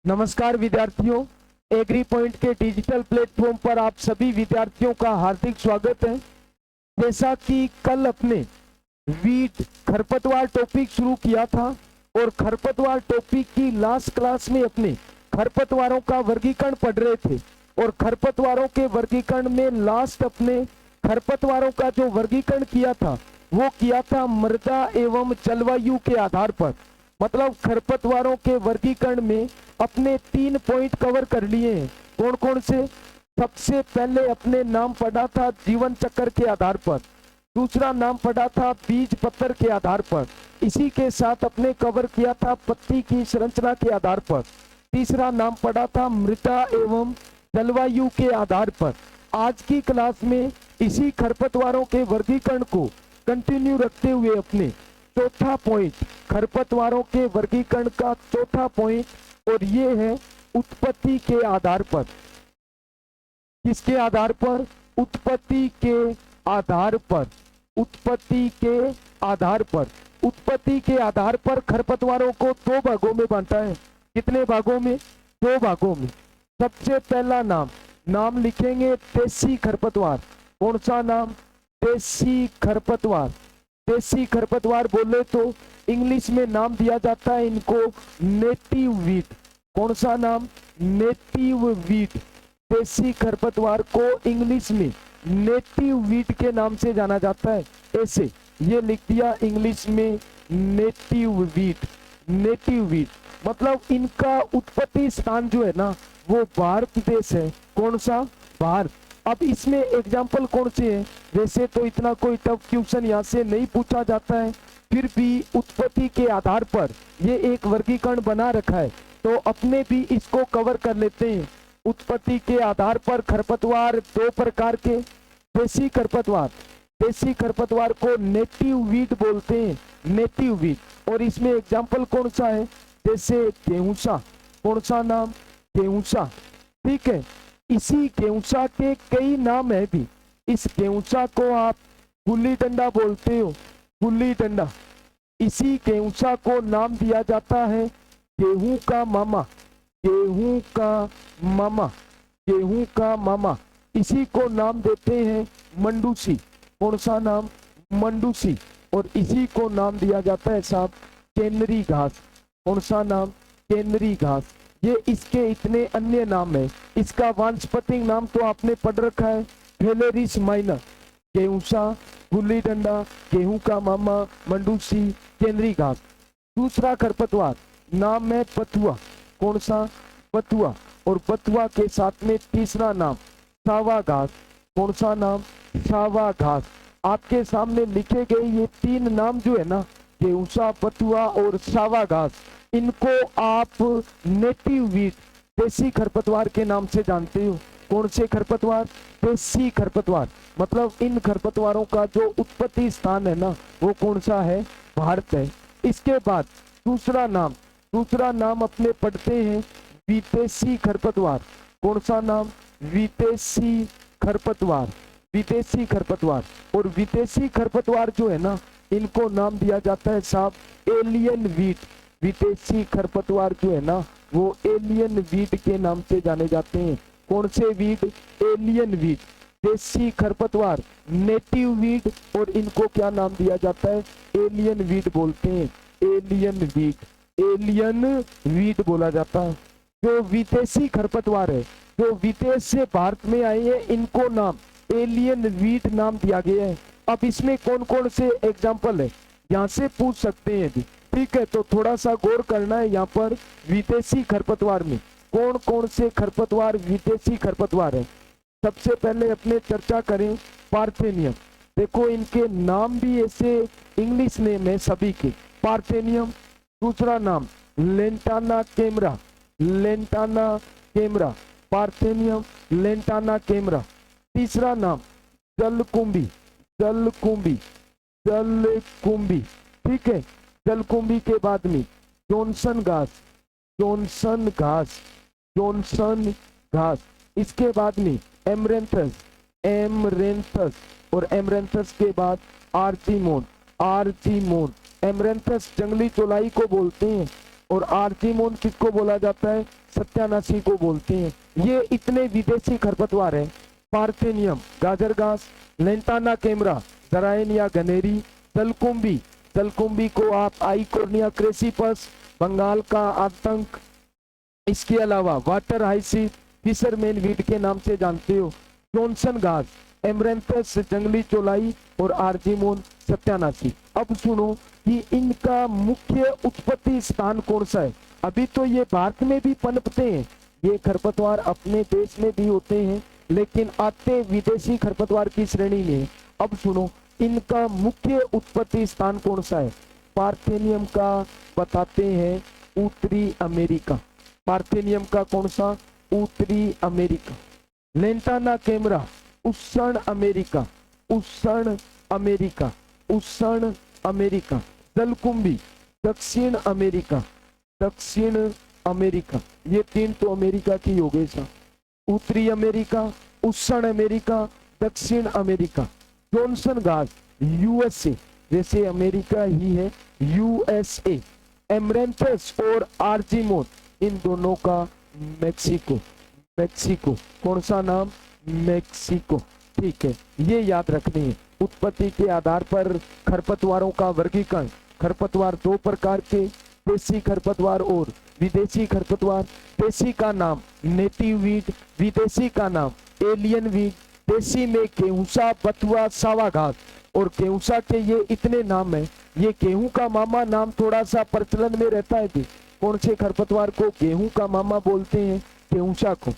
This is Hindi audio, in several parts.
नमस्कार विद्यार्थियों, एग्री पॉइंट के डिजिटल प्लेटफॉर्म पर आप सभी विद्यार्थियों का हार्दिक स्वागत है। जैसा कि कल अपने वीट खरपतवार टॉपिक शुरू किया था और खरपतवार टॉपिक की लास्ट क्लास में अपने खरपतवारों का वर्गीकरण पढ़ रहे थे और खरपतवारों के वर्गीकरण में लास्ट अपने खरपतवारों का जो वर्गीकरण किया था वो किया था मृदा एवं जलवायु के आधार पर। मतलब खरपतवारों के वर्गीकरण में अपने 3 पॉइंट कवर कर लिए हैं। कौन कौन से? सबसे पहले अपने नाम पढ़ा था जीवन चक्र के आधार पर, दूसरा नाम पढ़ा था बीज पत्र के आधार पर, इसी के साथ अपने कवर किया था पत्ती की संरचना के आधार पर, तीसरा नाम पढ़ा था मृदा एवं जलवायु के आधार पर। आज की क्लास में इसी खरपतवारों के वर्गीकरण को कंटिन्यू रखते हुए अपने चौथा पॉइंट, खरपतवारों के वर्गीकरण का चौथा पॉइंट, और ये है उत्पत्ति के आधार पर। किसके आधार पर? उत्पत्ति के आधार पर। उत्पत्ति के आधार पर। उत्पत्ति के आधार पर खरपतवारों को 2 भागों में बांटा है। कितने भागों में? 2 भागों में। सबसे पहला नाम लिखेंगे देसी खरपतवार। कौन सा नाम? देसी खरपतवार। देसी खरपतवार बोले तो इंग्लिश में नाम दिया जाता है इनको नेटिव वीट। कौन सा नाम? Native wheat. देसी खरपतवार को इंग्लिश में नेटिव वीट के नाम से जाना जाता है। ऐसे ये लिख दिया इंग्लिश में नेटिव वीट। नेटिव वीट मतलब इनका उत्पत्ति स्थान जो है ना वो भारत देश है। कौन सा? भारत। अब इसमें एग्जाम्पल कौन से हैं? वैसे तो इतना कोई टफ क्वेश्चन यहाँ से नहीं पूछा जाता है, फिर भी उत्पत्ति के आधार पर ये एक वर्गीकरण बना रखा है तो अपने भी इसको कवर कर लेते हैं। उत्पत्ति के आधार पर खरपतवार 2 प्रकार के। देसी खरपतवार, देसी खरपतवार को नेटिव वीट बोलते हैं, नेटिव वीट। और इसमें एग्जाम्पल कौन सा है? जैसे गेहूंसा। कौन सा नाम? गेहूंसा। ठीक है, इसी गेहूंसा के कई नाम है भी। इस गेहूंसा को आप गुल्ली डंडा बोलते हो, गुल्ली डंडा। इसी गेहूंसा को नाम दिया जाता है गेहूं का मामा। गेहूं का मामा, गेहूं का मामा। इसी को नाम देते हैं मंडूसी। कौन सा नाम? मंडूसी। और इसी को नाम दिया जाता है साहब केनरी घास। कौन सा नाम? केनरी घास। ये इसके इतने अन्य नाम है। इसका वानस्पतिक नाम तो आपने पढ़ रखा है, फेलेरिस माइनर। गेहूंसा, गुल्ली डंडा, गेहूं का मामा, मंडूसी, केंद्रीय घास। दूसरा खरपतवार नाम है बथुआ। कौन सा? बथुआ। और बथुआ के साथ में तीसरा नाम सावा घास। कौन सा नाम? सावा घास। आपके सामने लिखे गए ये 3 नाम जो है ना, गेहूंसा, बथुआ और सावा घास, इनको आप नेटिव वीट, देसी खरपतवार के नाम से जानते हो। कौन से खरपतवार? देसी खरपतवार। मतलब इन खरपतवारों का जो उत्पत्ति स्थान है ना वो कौन सा है? भारत है। इसके बाद दूसरा नाम अपने पढ़ते हैं विदेशी खरपतवार। कौन सा नाम? विदेशी खरपतवार। विदेशी खरपतवार। और विदेशी खरपतवार जो है ना इनको नाम दिया जाता है साहब एलियन वीट। विदेशी खरपतवार जो है ना वो एलियन वीट के नाम से जाने जाते हैं। कौन से वीट? Alien wheat. देसी खरपतवार नेटिव वीट और इनको क्या नाम दिया जाता है? एलियन वीट बोलते हैं। एलियन वीट, एलियन वीट बोला जाता है। जो विदेशी खरपतवार है जो विदेश से भारत में आए हैं इनको नाम एलियन वीट नाम दिया गया है। अब इसमें कौन कौन से एग्जाम्पल है यहाँ से पूछ सकते हैं भी। ठीक है, तो थोड़ा सा गौर करना है यहाँ पर। विदेशी खरपतवार में कौन कौन से खरपतवार विदेशी खरपतवार है? सबसे पहले अपने चर्चा करें पार्थेनियम। देखो इनके नाम भी ऐसे इंग्लिश नेम है सभी के, पार्थेनियम। दूसरा नाम lantana camara, lantana camara, parthenium, lantana camara. तीसरा नाम जलकुंभी, जलकुंभी, जलकुंभी। ठीक है, जलकुंभी के बाद में जॉनसन घास, जॉनसन घास, जॉनसन घास। इसके बाद में एमरेंथस, एमरेंथस। और एमरेंथस के बाद आर्चिमोन, आर्चिमोन। एमरेंथस जंगली चौलाई को बोलते हैं और आर्जीमोन किसको बोला जाता है? सत्यानाशी को बोलते हैं। ये इतने विदेशी खरपतवार हैं। पार्थेनियम गाजर घास, लेंटाना कैमरा जरायन या गनेरी, जलकुंभी, जलकुंभी को आप आइकोर्निया क्रेसिपस, बंगाल का आतंक, इसके अलावा वाटर हाइसिंथ, फिशरमैन वीड के नाम से जानते हो, जॉनसन घास, एमरेंथस जंगली चौलाई और आर्जीमोन सत्यानाशी। अब सुनो कि इनका मुख्य उत्पत्ति स्थान कौन सा है। अभी तो ये भारत में भी पनपते हैं, ये खरपतवार अपने देश में भी होते हैं, लेकिन आते विदेशी खरपतवार की श्रेणी में। अब सुनो इनका मुख्य उत्पत्ति स्थान कौन सा है। पार्थेनियम का बताते हैं उत्तरी अमेरिका, पार्थेनियम का कौन सा? उत्तरी अमेरिका। लेंटाना कैमरा उष्ण अमेरिका, उष्ण अमेरिका, उष्ण अमेरिका। जलकुंभी दक्षिण अमेरिका, दक्षिण अमेरिका। ये तीन तो अमेरिका की हो गई सा। उत्तरी अमेरिका, उष्ण अमेरिका, दक्षिण अमेरिका। जॉनसन घास यूएसए, जैसे अमेरिका ही है यूएसए। एमरेंथस और आर्जीमोन इन दोनों का मेक्सिको, मेक्सिको। कौन सा नाम? मेक्सिको। ठीक है, ये याद रखनी है। उत्पत्ति के आधार पर खरपतवारों का वर्गीकरण। खरपतवार दो प्रकार के, देसी खरपतवार और विदेशी खरपतवार। देसी का नाम नेटिव वीड, विदेशी का नाम एलियन वीड। देसी में गेहूंसा, बथुआ, सावा घास और गेहूंसा के ये इतने नाम है। ये गेहूं का मामा नाम थोड़ा सा प्रचलन में रहता है कि कौन से खरपतवार को गेहूं का मामा बोलते हैं? गेहूंसा को।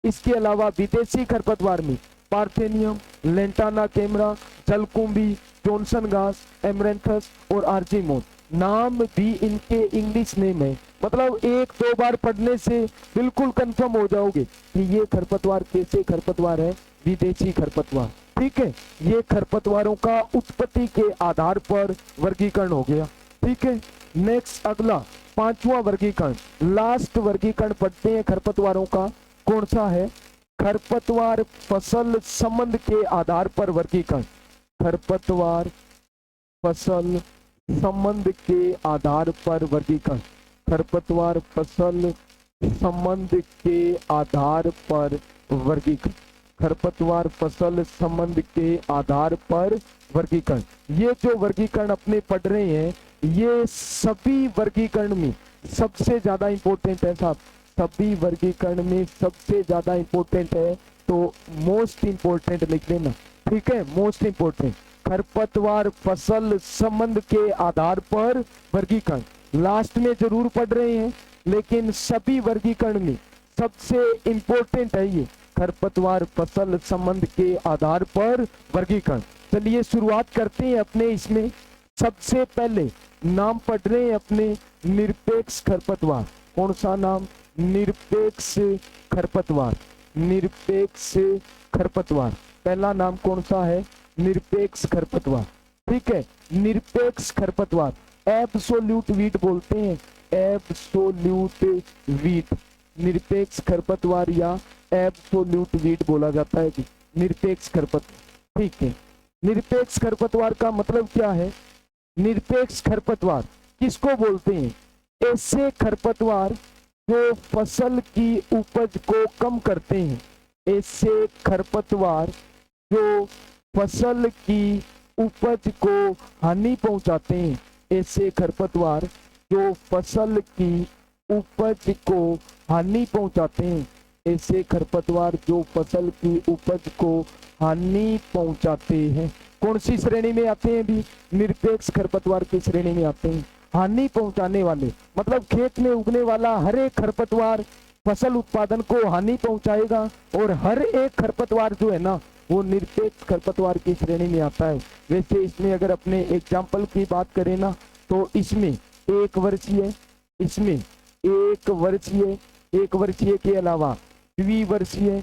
इसके अलावा विदेशी खरपतवार में पार्थेनियम, लेंटाना कैमरा, जलकुंभी, जॉनसन घास, एमरेंथस और आर्जीमोन। नाम भी इनके इंग्लिश नेम है, मतलब एक दो बार पढ़ने से बिल्कुल कंफर्म हो जाओगे कि ये खरपतवार कैसे खरपतवार है, विदेशी खरपतवार। ठीक है, ये खरपतवारों का उत्पत्ति के आधार पर वर्गीकरण हो गया। ठीक है, नेक्स्ट अगला पांचवा वर्गीकरण, लास्ट वर्गीकरण पढ़ते हैं खरपतवारों का। कौन सा है? खरपतवार फसल संबंध के आधार पर वर्गीकरण। खरपतवार फसल संबंध के आधार पर वर्गीकरण। खरपतवार फसल संबंध के आधार पर वर्गीकरण। खरपतवार फसल संबंध के आधार पर वर्गीकरण। ये जो वर्गीकरण अपने पढ़ रहे हैं, ये सभी वर्गीकरण में सबसे ज्यादा इंपॉर्टेंट है साहब। सभी वर्गीकरण में सबसे ज्यादा इंपॉर्टेंट है, तो मोस्ट इंपॉर्टेंट लिख देना। ठीक है, मोस्ट इंपॉर्टेंट खरपतवार फसल संबंध के आधार पर वर्गीकरण। लास्ट में जरूर पढ़ रहे हैं, लेकिन सभी वर्गीकरण में सबसे इंपॉर्टेंट है ये खरपतवार फसल संबंध के आधार पर वर्गीकरण। चलिए शुरुआत करते हैं अपने इसमें। सबसे पहले नाम पढ़ रहे हैं अपने निरपेक्ष खरपतवार। कौन सा नाम? निरपेक्ष खरपतवार। निरपेक्ष खरपतवार पहला नाम कौन सा है? निरपेक्ष खरपतवार। ठीक है, निरपेक्ष खरपतवार एब्सोल्यूट वीट बोलते हैं, एब्सोल्यूट वीट। निरपेक्ष खरपतवार या एब्सोल्यूट वीट बोला जाता है जी, निरपेक्ष खरपतवार। ठीक है, निरपेक्ष खरपतवार का मतलब क्या है? निरपेक्ष खरपतवार किसको बोलते हैं? ऐसे खरपतवार जो फसल की उपज को कम करते हैं। ऐसे खरपतवार जो फसल की उपज को हानि पहुंचाते हैं। ऐसे खरपतवार जो फसल की उपज को हानि पहुंचाते हैं। ऐसे खरपतवार जो फसल की उपज को हानि पहुंचाते हैं। कौन सी श्रेणी में आते हैं भी? निरपेक्ष खरपतवार की श्रेणी में आते हैं। हानि पहुंचाने वाले मतलब खेत में उगने वाला हर एक खरपतवार फसल उत्पादन को हानि पहुंचाएगा, और हर एक खरपतवार जो है ना वो निरपेक्ष खरपतवार की श्रेणी में आता है। वैसे इसमें अगर अपने एग्जाम्पल की बात करें ना, तो इसमें एक वर्षीय, इसमें एक वर्षीय के अलावा द्विवर्षीय,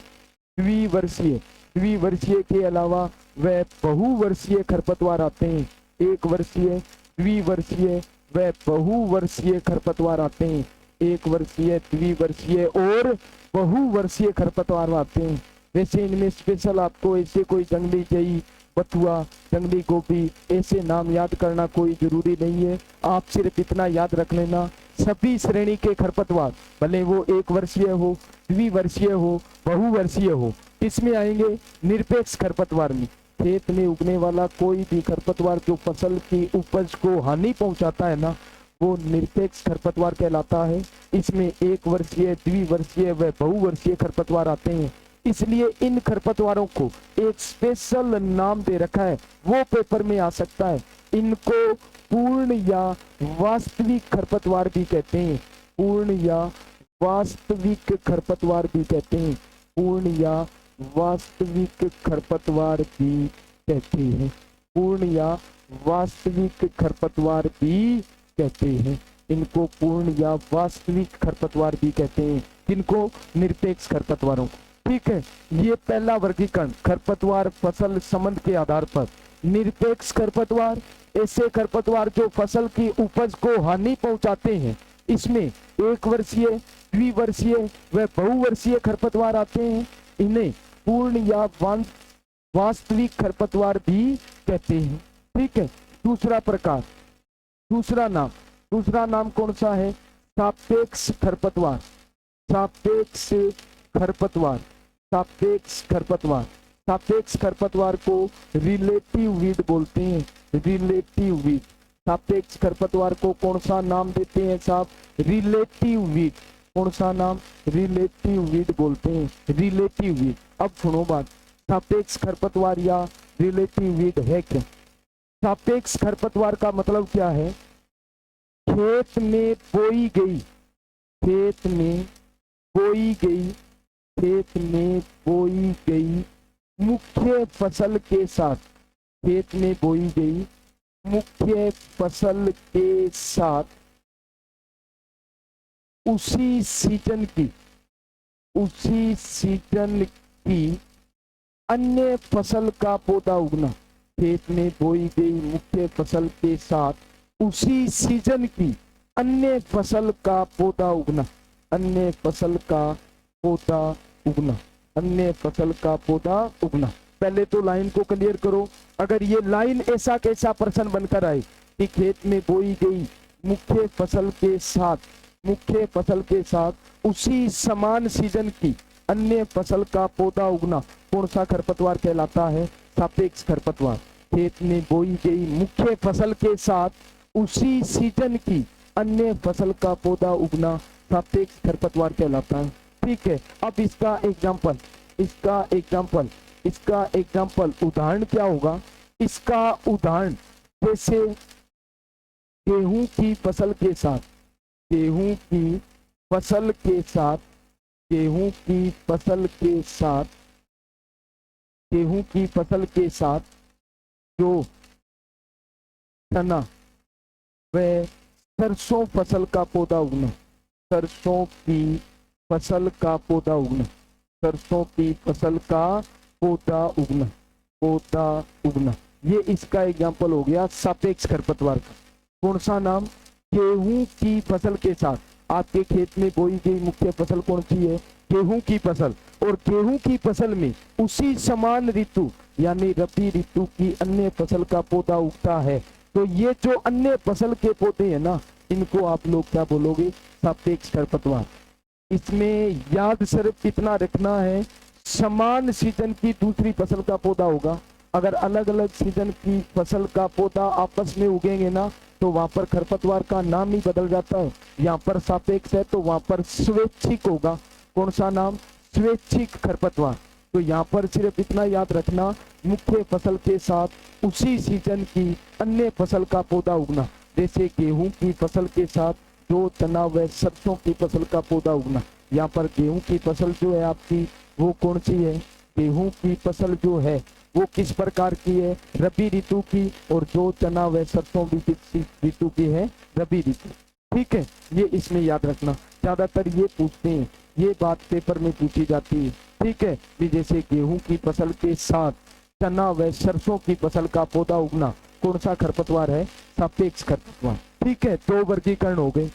द्विवर्षीय के अलावा वह बहुवर्षीय खरपतवार आते हैं। एक वर्षीय, द्विवर्षीय व बहुवर्षीय खरपतवार आते हैं। एक वर्षीय, द्विवर्षीय और बहुवर्षीय खरपतवार आते हैं। वैसे इनमें स्पेशल आपको ऐसे कोई जंगली जई, बथुआ, जंगली गोभी, ऐसे नाम याद करना कोई जरूरी नहीं है। आप सिर्फ इतना याद रख लेना, सभी श्रेणी के खरपतवार, भले वो 1 वर्षीय हो, द्विवर्षीय हो, बहुवर्षीय हो, इसमें आएंगे निरपेक्ष खरपतवार में। खेत में उगने वाला कोई भी खरपतवार जो फसल की उपज को हानि पहुंचाता है ना, वो निरपेक्ष खरपतवार कहलाता है। इसमें 1 वर्षीय, द्विवर्षीय व बहुवर्षीय खरपतवार आते हैं। इसलिए इन खरपतवारों को एक स्पेशल नाम दे रखा है, वो पेपर में आ सकता है। इनको पूर्ण या वास्तविक खरपतवार भी कहते हैं। पूर्ण या वास्तविक खरपतवार भी कहते हैं। पूर्ण या वास्तविक खरपतवार भी कहते हैं। पूर्ण या वास्तविक खरपतवार भी कहते हैं। इनको पूर्ण या वास्तविक खरपतवार भी कहते हैं। किनको? निरपेक्ष खरपतवारों को। ठीक है, ये पहला वर्गीकरण खरपतवार फसल संबंध के आधार पर। निरपेक्ष खरपतवार ऐसे खरपतवार जो फसल की उपज को हानि पहुंचाते हैं। इसमें 1 वर्षीय, द्विवर्षीय व बहुवर्षीय खरपतवार आते हैं। इन्हें पूर्ण या वास्तविक खरपतवार भी कहते हैं। ठीक है, दूसरा प्रकार, दूसरा नाम कौन सा है? सापेक्ष खरपतवार। सापेक्ष खरपतवार, सापेक्ष खरपतवार। सापेक्ष खरपतवार को रिलेटिव वीड बोलते हैं। Relative weed. सापेक्ष खरपतवार को कौन सा नाम देते हैं साहब? Relative weed. कौन सा नाम? रिलेटिव वीड बोलते हैं। Relative weed. अब सुनो बात, सापेक्ष खरपतवार या रिलेटिव वीड है क्या? सापेक्ष खरपतवार का मतलब क्या है? खेत में बोई गई, खेत में बोई गई, खेत में बोई गई मुख्य फसल के साथ, खेत में बोई गई मुख्य फसल के साथ उसी सीजन की अन्य फसल का पौधा उगना। खेत में बोई गई मुख्य फसल के साथ उसी सीजन की अन्य फसल का पौधा उगना। अन्य फसल का पौधा उगना। अन्य फसल का पौधा उगना। पहले तो लाइन को क्लियर करो। अगर ये लाइन ऐसा कैसा प्रश्न बनकर आए कि खेत में बोई गई मुख्य फसल के साथ उसी समान सीजन की अन्य फसल का पौधा उगना, कौन सा खरपतवार कहलाता है? सापेक्ष खरपतवार। खेत में बोई गई मुख्य फसल के साथ उसी सीजन की अन्य फसल का पौधा उगना सापेक्ष खरपतवार कहलाता है। ठीक है, अब इसका एग्जाम्पल उदाहरण क्या होगा? इसका उदाहरण जैसे गेहूं की फसल के साथ, गेहूं की फसल के साथ, गेहूं की फसल के साथ, गेहूं की फसल के साथ जो चना व सरसों फसल का पौधा उगना। सरसों की फसल का पौधा उगना। सरसों की फसल का पौधा उगना। पौधा उगना, ये इसका एग्जाम्पल हो गया सापेक्ष खरपतवार का। कौन सा नाम? गेहूं की फसल के साथ। आपके खेत में बोई गई मुख्य फसल कौन सी है? गेहूं की फसल। और गेहूं की फसल में उसी समान ऋतु यानी रबी ऋतु की अन्य फसल का पौधा उगता है। तो ये जो अन्य फसल के पौधे हैं ना, इनको आप लोग क्या बोलोगे? सापेक्ष खरपतवार। इसमें याद सिर्फ इतना रखना है, समान सीजन की दूसरी फसल का पौधा होगा। अगर अलग अलग सीजन की फसल का पौधा आपस में उगेंगे ना, तो वहां पर खरपतवार का नाम ही बदल जाता है। यहाँ पर सापेक्ष है तो वहां पर स्वैच्छिक होगा। कौन सा नाम? स्वैच्छिक खरपतवार। तो यहाँ पर सिर्फ इतना याद रखना, मुख्य फसल के साथ उसी सीजन की अन्य फसल का पौधा उगना। जैसे गेहूं की फसल के साथ जो चना व सरसों की फसल का पौधा उगना। यहाँ पर गेहूं की फसल जो है आपकी, वो कौन सी है? गेहूं की फसल जो है वो किस प्रकार की है? रबी ऋतु की। और जो चना व सरसों भी किस ऋतु की है? रबी ऋतु। ठीक है, ये इसमें याद रखना। ज्यादातर ये पूछते हैं, ये बात पेपर में पूछी जाती है। ठीक है, जैसे गेहूं की फसल के साथ चना व सरसों की फसल का पौधा उगना, कौन सा खरपतवार है? सापेक्ष खरपतवार। ठीक है, 2 वर्गीकरण हो गए,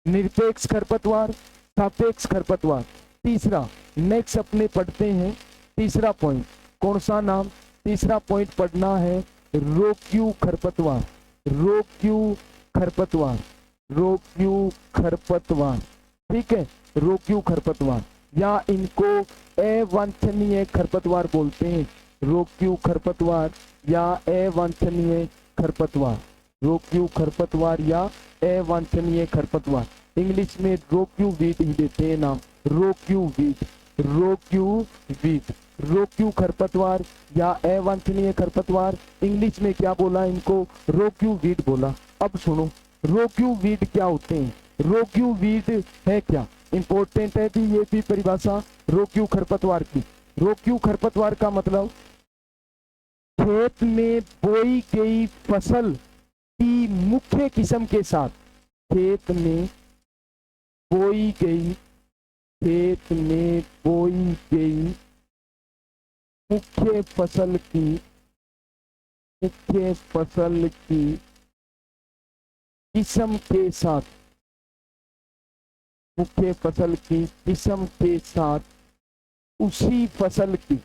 निरपेक्ष खरपतवार, सापेक्ष खरपतवार। तीसरा नेक्स्ट अपने पढ़ते हैं, तीसरा पॉइंट, कौन सा नाम? तीसरा पॉइंट पढ़ना है रोक्यू खरपतवार, रोक्यू खरपतवार, रोक्यू खरपतवार, ठीक है, रोक्यू खरपतवार या इनको अवांछनीय खरपतवार बोलते हैं, रोक्यू खरपतवार या अवांछनीय खरपतवार, रोक्यू खरपतवार या अवांछनीय खरपतवार, इंग्लिश में रोक्यू वीड ही देते हैं नाम, रोक्यू वीड, रोक्यू वीड, रोक्यू खरपतवार या अवांछनीय खरपतवार, इंग्लिश में क्या बोला इनको, रोक्यू वीड बोला। अब सुनो रोक्यू वीड क्या होते हैं, रोक्यू वीड है क्या, इंपॉर्टेंट है भी ये भी परिभाषा रोक्यू खरपतवार की। रोक्यू खरपतवार का मतलब खेत में बोई गई फसल की मुख्य किस्म के साथ, खेत में बोई गई, खेत में बोई गई मुख्य फसल की, मुख्य फसल की किस्म के साथ, मुख्य फसल की किस्म के साथ उसी फसल की,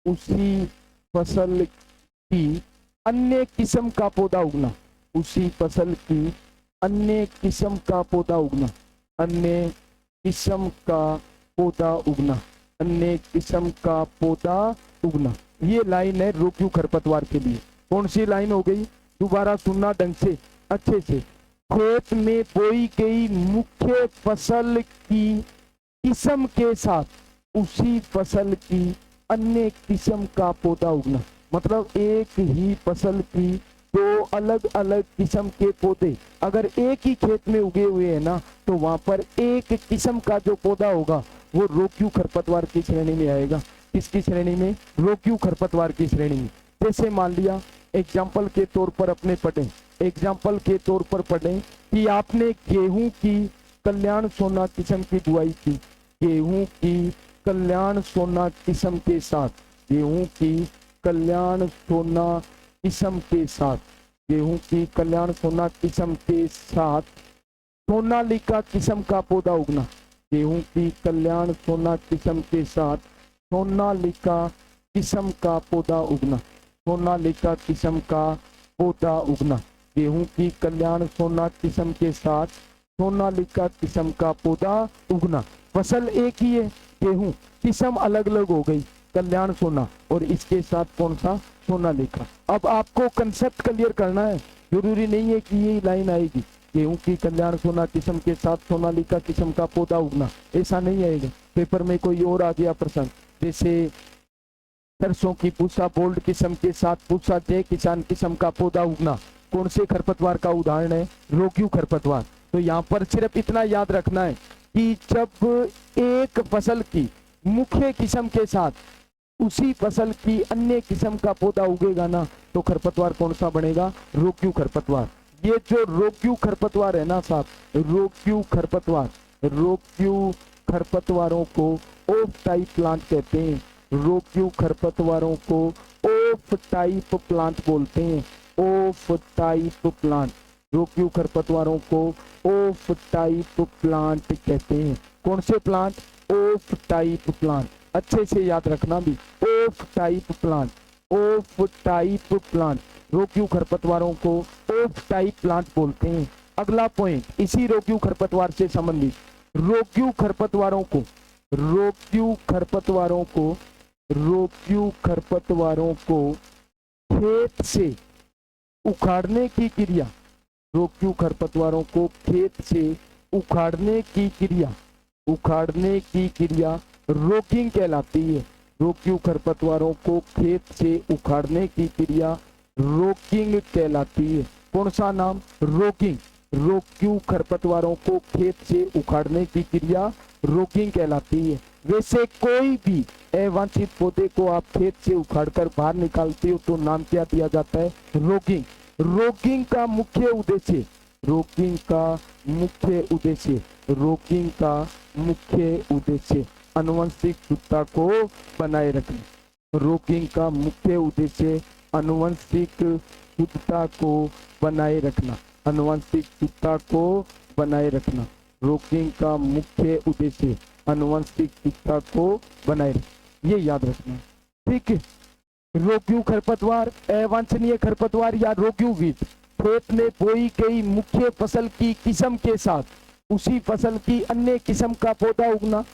उसी फसल की अन्य किस्म का पौधा उगना, उसी फसल की अन्य किस्म का पौधा उगना, अन्य किस्म का पौधा उगना, अन्य किस्म का पौधा उगना। ये लाइन है रोक्यू खरपतवार के लिए। कौन सी लाइन हो गई, दोबारा सुनना ढंग से अच्छे से, खेत में बोई गई मुख्य फसल की किस्म के साथ उसी फसल की अन्य किस्म का पौधा उगना, मतलब एक ही फसल की दो अलग अलग किस्म के पौधे अगर एक ही खेत में उगे हुए हैं ना, तो वहां पर एक किस्म का जो पौधा होगा वो रोक्यू खरपतवार की श्रेणी में आएगा। किसकी श्रेणी में, रोक्यू खरपतवार की श्रेणी में। जैसे मान लिया एग्जाम्पल के तौर पर अपने पढ़ें, एग्जाम्पल के तौर पर पढ़ें कि आपने गेहूं की कल्याण सोना किस्म की बुआई की, गेहूं की कल्याण सोना किस्म के साथ, गेहूं की कल्याण सोना किस्म के साथ, गेहूं की कल्याण सोना किस्म के साथ सोनालिका किस्म का पौधा उगना, गेहूं की कल्याण सोना किस्म के साथ सोनालिका किस्म का पौधा उगना, सोनालिका किस्म का पौधा उगना, गेहूं की कल्याण सोना किस्म के साथ सोनालिका किस्म का पौधा उगना। फसल एक ही है, गेहूं, किस्म अलग अलग हो गई, कल्याण सोना और इसके साथ कौन सा, सोनालिका। अब आपको कंसेप्ट क्लियर करना है, जरूरी नहीं है कि ये लाइन आएगी गेहूं की कल्याण सोना किस्म के साथ सोनालिका किस्म का पौधा उगना, ऐसा नहीं आएगा। पेपर में कोई और आ गया प्रश्न, जैसे सरसों की पूसा बोल्ड किस्म के साथ पूसा जय किसान किस्म का पौधा उगना, कौन से खरपतवार का उदाहरण है, रोक्यू खरपतवार। तो यहाँ पर सिर्फ इतना याद रखना है कि जब एक फसल की मुख्य किस्म के साथ उसी फसल की अन्य किस्म का पौधा उगेगा ना, तो खरपतवार कौन सा बनेगा, रोक्यू खरपतवार। ये जो रोक्यू खरपतवार है ना साहब, रोक्यू खरपतवार, रोक्यू खरपतवारों को ऑफ टाइप प्लांट कहते हैं, रोक्यू खरपतवारों को ऑफ टाइप प्लांट बोलते हैं, ऑफ टाइप प्लांट, रोक्यू खरपतवारों को ऑफ टाइप प्लांट कहते हैं। कौन से प्लांट, ऑफ टाइप प्लांट, अच्छे से याद रखना भी, off type plant, off type plant, रोक्यू खरपतवारों को ऑफ टाइप प्लांट बोलते हैं। अगला पॉइंट इसी रोक्यू खरपतवार से संबंधित, रोक्यू खरपतवारों को, रोक्यू खरपतवारों को, रोक्यू खरपतवारों को खेत से उखाड़ने की क्रिया, रोक्यू खरपतवारों को खेत से उखाड़ने की क्रिया, उखाड़ने की क्रिया रोकिंग कहलाती है। रोक्यू खरपतवारों को खेत से उखाड़ने की क्रिया रोकिंग कहलाती है। कौन सा नाम, रोकिंग, रोक्यू खरपतवारों को खेत से उखाड़ने की क्रिया रोकिंग कहलाती है। वैसे कोई भी अवांछित पौधे को आप खेत से उखाड़कर बाहर निकालते हो तो नाम क्या दिया जाता है, रोकिंग। रोकिंग का मुख्य उद्देश्य, रोकिंग का मुख्य उद्देश्य, रोकिंग का मुख्य उद्देश्य आनुवंशिक शुद्धता को बनाए रखना, रोकिंग का मुख्य उद्देश्य आनुवंशिक शुद्धता को बनाए रखना, आनुवंशिक शुद्धता को बनाए रखना, रोकिंग का मुख्य उद्देश्य आनुवंशिक शुद्धता को बनाए रखना, ये याद रखना, ठीक है। रोग्यू खरपतवार, अवांछनीय खरपतवार या रोग्यू वीट खेत में बोई गई मुख्य फसल की किस्म के साथ उसी फसल की अन्य किस्म का पौधा उगना,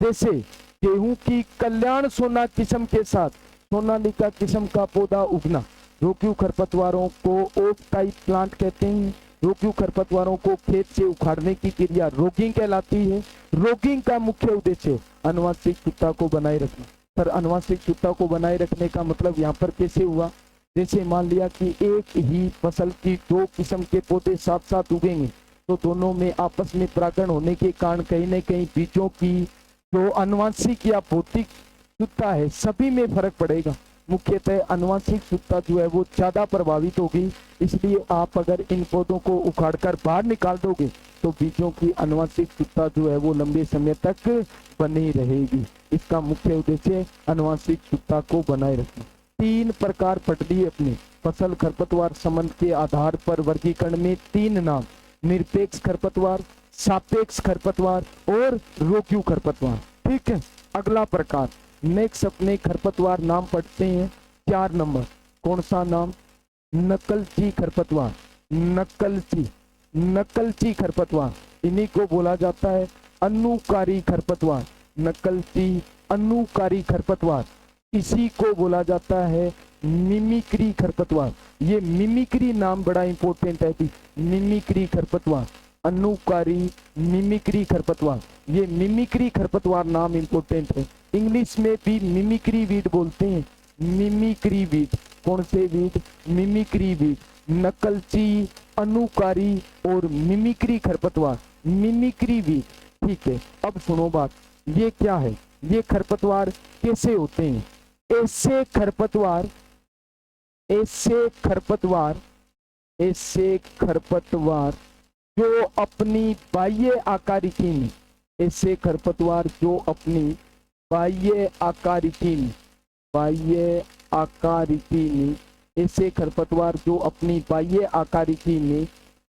जैसे गेहूं की कल्याण सोना किस्म के साथ सोनालिका किस्म का पौधा उगना। रोग्यू खरपतवारों को ओक टाइप प्लांट कहते हैं। रोग्यू खरपतवारों को खेत से उखाड़ने की क्रिया रोगिंग कहलाती है। रोगिंग का मुख्य उद्देश्य आनुवंशिकता को बनाए रखना। पर आनुवंशिकता को बनाए रखने का मतलब यहाँ पर कैसे हुआ, जैसे मान लिया कि एक ही फसल की दो किस्म के पौधे साथ साथ उगेंगे तो दोनों में आपस में परागण होने के कारण कहीं न कहीं बीजों की जो आनुवंशिक या भौतिक शुद्धता है सभी में फर्क पड़ेगा। मुख्यतः आनुवंशिक शुद्धता जो है वो ज्यादा प्रभावित होगी, इसलिए आप अगर इन पौधों को उखाड़कर बाहर निकाल दोगे तो बीजों की आनुवंशिक शुद्धता जो है वो लंबे समय तक बनी रहेगी। इसका मुख्य उद्देश्य आनुवंशिक शुद्धता को बनाए रखना। 3 प्रकार पढ़ लिए अपने फसल खरपतवार संबंध के आधार पर वर्गीकरण में 3 नाम, निरपेक्ष खरपतवार, सापेक्ष खरपतवार और रोग्यू खरपतवार। ठीक है, अगला प्रकार नेक्स्ट अपने खरपतवार नाम पढ़ते हैं। 4 नंबर कौन सा नाम, नकलची खरपतवार। नकलची खरपतवार, इन्हीं को बोला जाता है अनुकारी खरपतवार। नकलची अनुकारी खरपतवार, इसी को बोला जाता है मिमिक्री खरपतवार। ये मिमिक्री नाम बड़ा इंपॉर्टेंट है भी, मिमिक्री खरपतवार, अनुकारी मिमिक्री खरपतवार। ये मिमिक्री खरपतवार नाम इंपॉर्टेंट है। इंग्लिश में भी मिमिक्री वीड बोलते हैं। मिमिक्री वीड, कौन से वीड, मिमिक्री वीड। नकलची, अनुकारी और मिमिक्री खरपतवार, मिमिक्री वीड। ठीक है, अब सुनो बात, ये क्या है, ये खरपतवार कैसे होते हैं। ऐसे खरपतवार जो अपनी बाह्य आकारिकी में, ऐसे खरपतवार जो अपनी बाह्य आकारिकी में, ऐसे खरपतवार जो अपनी बाह्य आकारिकी में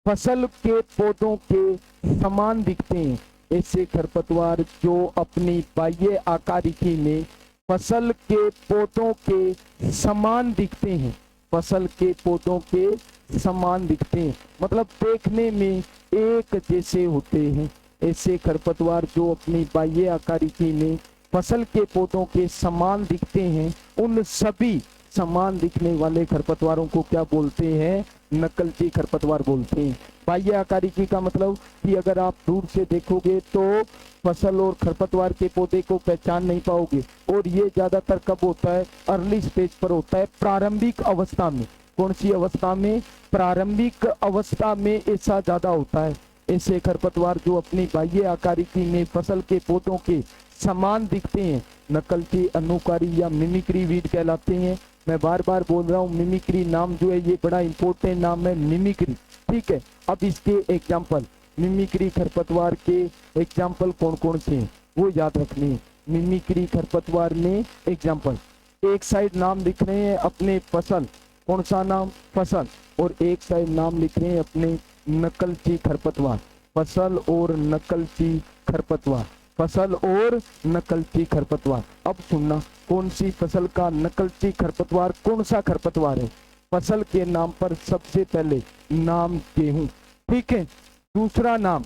फसल के पौधों के समान दिखते हैं। ऐसे खरपतवार जो अपनी बाह्य आकारिकी में फसल के पौधों के समान दिखते हैं, फसल के पौधों के समान दिखते हैं, मतलब देखने में एक जैसे होते हैं। ऐसे खरपतवार जो अपनी बाह्य आकारिकी में फसल के पौधों के समान दिखते हैं, उन सभी समान दिखने वाले खरपतवारों को क्या बोलते हैं, नकलची खरपतवार बोलते हैं। बाह्य आकारिकी का मतलब कि अगर आप दूर से देखोगे तो फसल और खरपतवार के पौधे को पहचान नहीं पाओगे, और ये ज्यादातर कब होता है, अर्ली स्टेज पर होता है, प्रारंभिक अवस्था में। कौन सी अवस्था में, प्रारंभिक अवस्था में ऐसा ज्यादा होता है। ऐसे खरपतवार जो अपनी बाह्य आकारिकी में फसल के पौधों के समान दिखते हैं, नकलची, अनुकारी या मिमिक्री वीड कहलाते हैं। मैं बार बार बोल रहा हूँ, मिमिक्री नाम जो है ये बड़ा इंपॉर्टेंट नाम है, मिमिक्री। ठीक है, अब इसके एग्जाम्पल, मिमिक्री खरपतवार के एग्जाम्पल कौन कौन से हैं वो याद रखनी है। मिमिक्री खरपतवार में एग्जाम्पल, एक साइड नाम लिख रहे हैं अपने फसल, कौन सा नाम, फसल, और एक साइड नाम लिख रहे हैं अपने नकलची खरपतवार, फसल और नकलची खरपतवार, फसल और नकलची खरपतवार। अब सुनना, कौन सी फसल का नकलची खरपतवार कौन सा खरपतवार है। फसल के नाम पर सबसे पहले नाम गेहूं, ठीक है, दूसरा नाम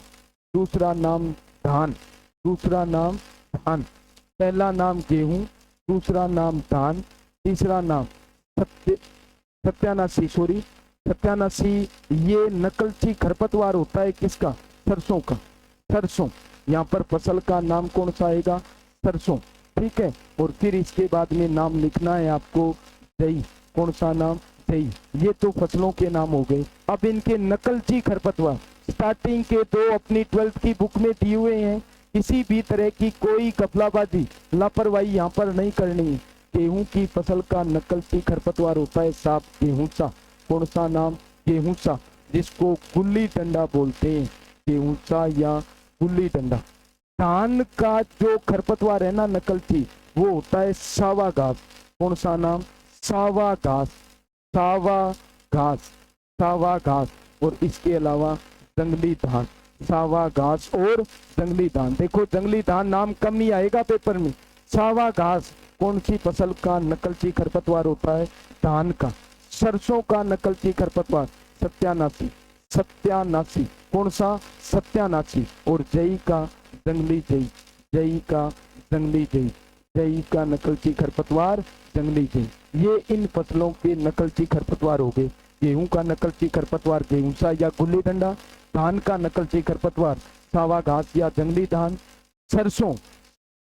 धान, पहला नाम गेहूं, दूसरा नाम धान, तीसरा नाम सत्यानाशी। ये नकलची खरपतवार होता है किसका, सरसों का, सरसों। यहाँ पर फसल का नाम कौन सा आएगा, सरसों। ठीक है, और फिर इसके बाद में नाम लिखना है आपको जई, कौन सा नाम, जई। ये तो फसलों के नाम हो गए। अब इनके नकलची खरपतवार स्टार्टिंग के 2 अपनी 12th की बुक में दिए हुए हैं। किसी भी तरह की कोई घपलाबाजी, लापरवाही यहाँ पर नहीं करनी है। गेहूं की फसल का नकलची खरपतवार होता है साफ गेहूंसा, कौन सा नाम, गेहूंसा, जिसको गुल्ली डंडा बोलते हैं, गेहूंसा या गुल्ली डंडा। धान का जो खरपतवार है ना नकलची, वो होता है सावा घास, कौन सा नाम, सावा घास। और इसके अलावा जंगली धान, सावा घास और जंगली धान। देखो जंगली धान नाम कम ही आएगा पेपर में, सावा घास कौन सी फसल का नकलची खरपतवार होता है? धान का। सरसों का नकलची खरपतवार सत्यानाशी। सत्यानाशी कौन सा? सत्यानाशी। और जई का जंगली जई। जई का जंगली जई। जई का नकलची खरपतवार जंगली जई। ये इन फसलों के नकलची खरपतवार हो गए। गेहूं का नकलची खरपतवार गेहूंसा या गुल्ली डंडा। धान का नकलची खरपतवार सावा घास या जंगली धान। सरसों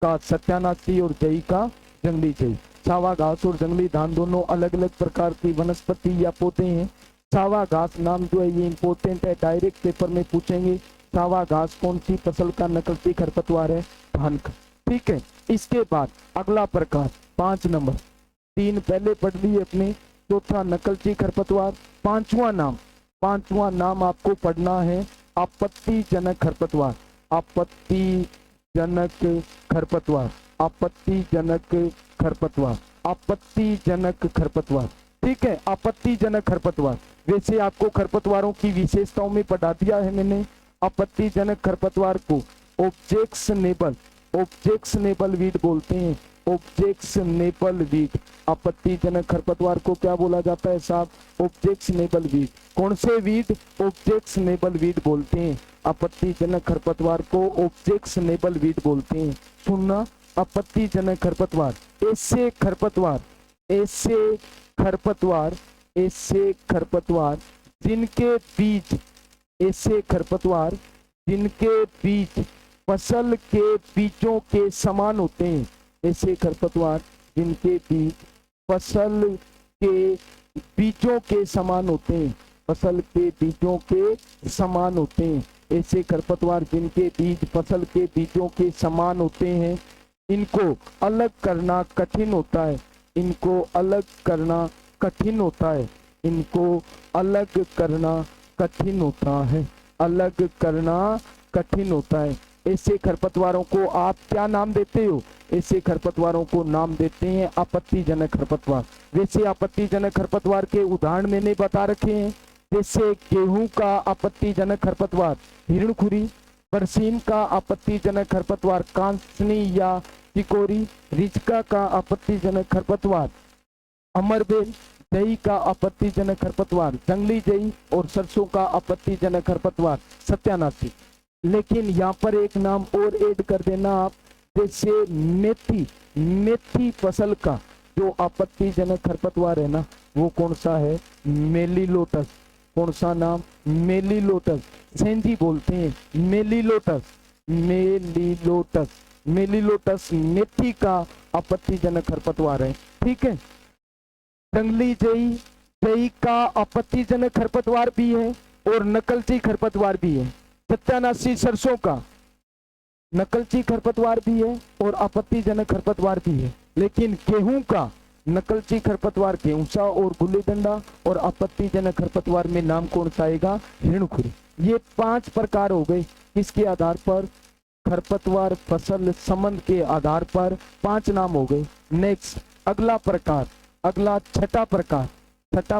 का सत्यानाशी और जई का जंगली जई। सावा घास और जंगली धान दोनों अलग अलग प्रकार की वनस्पति या पौधे हैं। सावा घास नाम जो है ये इंपॉर्टेंट है, डायरेक्ट पेपर में पूछेंगे। सावा घास कौन सी फसल का नकलची खरपतवार है? धान का। ठीक है, इसके बाद अगला प्रकार 5 नंबर, 3 पहले पढ़ लिए अपने। चौथा नकलची खरपतवार। पांचवा नाम आपको पढ़ना है आपत्तिजनक खरपतवार। आपत्तिजनक खरपतवार। आपत्तिजनक खरपतवार। आपत्तिजनक खरपतवार। ठीक है, आपत्तिजनक खरपतवार। वैसे आपको खरपतवारों की विशेषताओं में पढ़ा दिया है मैंने। आपत्तिजनक खरपतवार को ऑब्जेक्शनेबल वीड बोलते हैं। Objectionable weed. आपत्तिजनक खरपतवार को क्या बोला जाता है साहब? Objectionable weed. कौन से वीड? ऑब्जेक्शनेबल वीड बोलते हैं। आपत्तिजनक खरपतवार को ऑब्जेक्शनेबल वीड बोलते हैं। सुनना, आपत्तिजनक खरपतवार ऐसे खरपतवार जिनके बीज फसल के बीजों के समान होते हैं। ऐसे खरपतवार जिनके बीज फसल के बीजों के समान होते हैं। फसल के बीजों के समान होते हैं। ऐसे खरपतवार जिनके बीज फसल के बीजों के समान होते हैं, इनको अलग करना कठिन होता है। इनको अलग करना कठिन होता है। इनको अलग करना कठिन होता है। अलग करना कठिन होता है। ऐसे खरपतवारों को आप क्या नाम देते हो? ऐसे खरपतवारों को नाम देते हैं आपत्तिजनक खरपतवार। वैसे आपत्तिजनक खरपतवार के उदाहरण मैंने बता रखे हैं। जैसे गेहूं का आपत्तिजनक खरपतवार हिरणखुरी। बरसीन का आपत्तिजनक खरपतवार कांसनी या चिकोरी। रिचका का आपत्तिजनक खरपतवार अमरबेल। जई का आपत्तिजनक खरपतवार जंगली जई। और सरसों का आपत्तिजनक खरपतवार सत्यानाशी। लेकिन यहाँ पर एक नाम और ऐड कर देना आप, जैसे मेथी फसल का जो आपत्तिजनक खरपतवार है ना, वो कौन सा है? मेलीलोटस। कौन सा नाम? मेलीलोटस। सेंधी बोलते हैं मेलीलोटस। मेलीलोटस मेथी का आपत्तिजनक खरपतवार है। ठीक है, जंगली जई का आपत्तिजनक खरपतवार भी है और नकलची खरपतवार भी है। सत्यानाशी सरसों का नकलची खरपतवार भी है और आपत्तिजनक खरपतवार भी है। लेकिन गेहूं का नकलची खरपतवार गेहूंसा और गुल्ली डंडा, और आपत्तिजनक खरपतवार में नाम कौन सा आएगा? हिरणखुरी। ये 5 प्रकार हो गए। किसके आधार पर? खरपतवार फसल संबंध के आधार पर 5 नाम हो गए। नेक्स्ट अगला प्रकार, अगला छठा